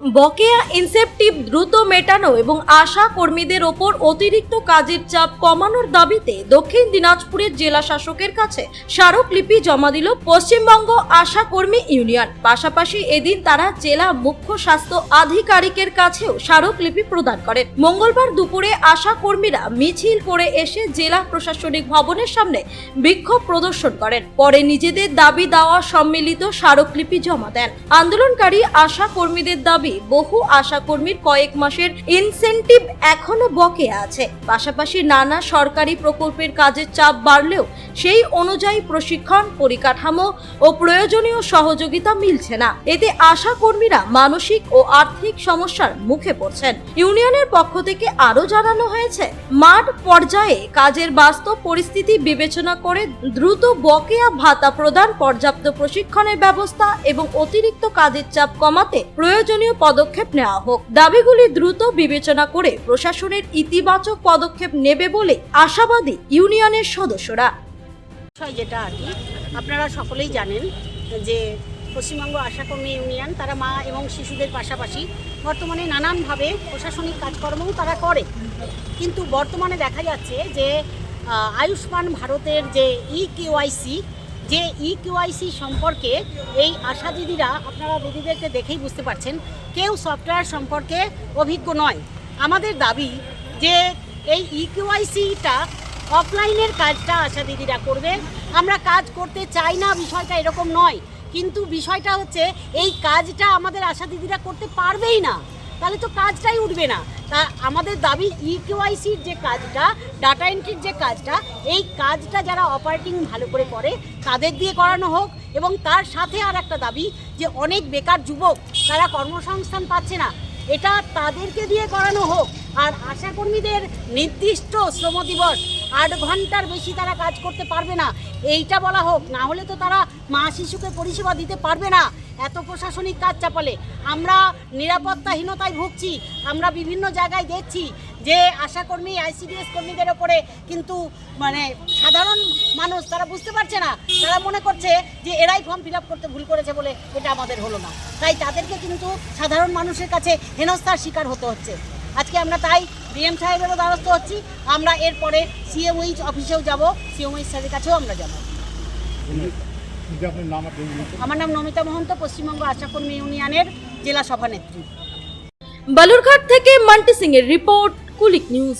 বকেয়া ইনসেপটিভ দ্রুত মেটানো এবং আশা কর্মীদের ওপর অতিরিক্ত কাজের চাপ কমানোর দাবিতে দক্ষিণ দিনাজপুরের জেলা শাসকের কাছে স্মারকলিপি জমা দিল পশ্চিমবঙ্গ আশা কর্মী ইউনিয়ন। পাশাপাশি এদিন তারা জেলা মুখ্য স্বাস্থ্য আধিকারিকের কাছেও স্মারকলিপি প্রদান করেন। মঙ্গলবার দুপুরে আশা কর্মীরা মিছিল করে এসে জেলা প্রশাসনিক ভবনের সামনে বিক্ষোভ প্রদর্শন করেন। পরে নিজেদের দাবি দেওয়া সম্মিলিত স্মারকলিপি জমা দেন। আন্দোলনকারী আশা কর্মীদের দাবি, বহু আশা কর্মীর কয়েক মাসের ইনসেনটিভ এখনো বকেয়া আছে। পাশাপাশি নানা সরকারি প্রকল্পের কাজের চাপ বাড়লেও সেই অনুযায়ী প্রশিক্ষণ, পরিকাঠামো ও প্রয়োজনীয় সহযোগিতা মিলছে না। এতে আশা কর্মীরা মানসিক ও আর্থিক সমস্যার মুখে পড়ছেন। ইউনিয়নের পক্ষ থেকে আরো জানানো হয়েছে, মাঠ পর্যায়ে কাজের বাস্তব পরিস্থিতি বিবেচনা করে দ্রুত বকেয়া ভাতা প্রদান, পর্যাপ্ত প্রশিক্ষণের ব্যবস্থা এবং অতিরিক্ত কাজের চাপ কমাতে প্রয়োজনীয় পদক্ষেপ নেওয়া হোক। দাবিগুলি দ্রুত বিবেচনা করে প্রশাসনের ইতিবাচক পদক্ষেপ নেবে বলে আশাবাদী ইউনিয়নের সদস্যরা। যেটা আর কি আপনারা সকলেই জানেন যে পশ্চিমবঙ্গ আশা কর্মী ইউনিয়ন তারা মা এবং শিশুদের পাশাপাশি বর্তমানে নানানভাবে প্রশাসনিক কাজকর্মও তারা করে, কিন্তু বর্তমানে দেখা যাচ্ছে যে আয়ুষ্মান ভারতের যে ইকিউআইসি সম্পর্কে এই আশা দিদিরা, আপনারা দিদিদেরকে দেখেই বুঝতে পারছেন, কেউ সফটওয়্যার সম্পর্কে অভিজ্ঞ নয়। আমাদের দাবি যে এই ইকিউআইসিটা অফলাইনের কাজটা আশা দিদিরা করবে। আমরা কাজ করতে চাই না বিষয়টা এরকম নয়, কিন্তু বিষয়টা হচ্ছে এই কাজটা আমাদের আশা দিদিরা করতে পারবেই না, তাহলে তো কাজটাই উঠবে না। তা আমাদের দাবি ইকিউআইসির যে কাজটা, ডাটা এন্ট্রির যে কাজটা, এই কাজটা যারা অপারেটিং ভালো করে করে তাদের দিয়ে করানো হোক। এবং তার সাথে আর একটা দাবি যে অনেক বেকার যুবক তারা কর্মসংস্থান পাচ্ছে না, এটা তাদেরকে দিয়ে করানো হোক। আর আশাকর্মীদের নির্দিষ্ট শ্রম দিবস 8 ঘন্টার বেশি তারা কাজ করতে পারবে না, এইটা বলা হোক। না হলে তো তারা মা শিশুকে পরিষেবা দিতে পারবে না। এত প্রশাসনিক কাজ চাপালে আমরা নিরাপত্তাহীনতায় ভুগছি। আমরা বিভিন্ন জায়গায় দেখছি যে আশাকর্মী, আইসিডিএস কর্মীদের ওপরে কিন্তু সাধারণ মানুষ তারা বুঝতে পারছে না, তারা মনে করছে যে এরাই ফর্ম ফিল আপ করতে ভুল করেছে বলে এটা আমাদের হলো না, তাই তাদেরকে কিন্তু সাধারণ মানুষের কাছে হেনস্থার শিকার হতে হচ্ছে। আজকে আমরা তাই ডিএম সাহেবেরও দ্বারস্থ হচ্ছি। আমরা এরপরে সিএমওইচ অফিসেও যাব, সিএমওইচ স্যারের কাছেও আমরা যাব। আমার নাম নমিতা মহন্ত, পশ্চিমবঙ্গ আশা কর্মী ইউনিয়নের জেলা সভানেত্রী। বালুরঘাট থেকে মান্টি সিং এর রিপোর্ট, কুলিক নিউজ।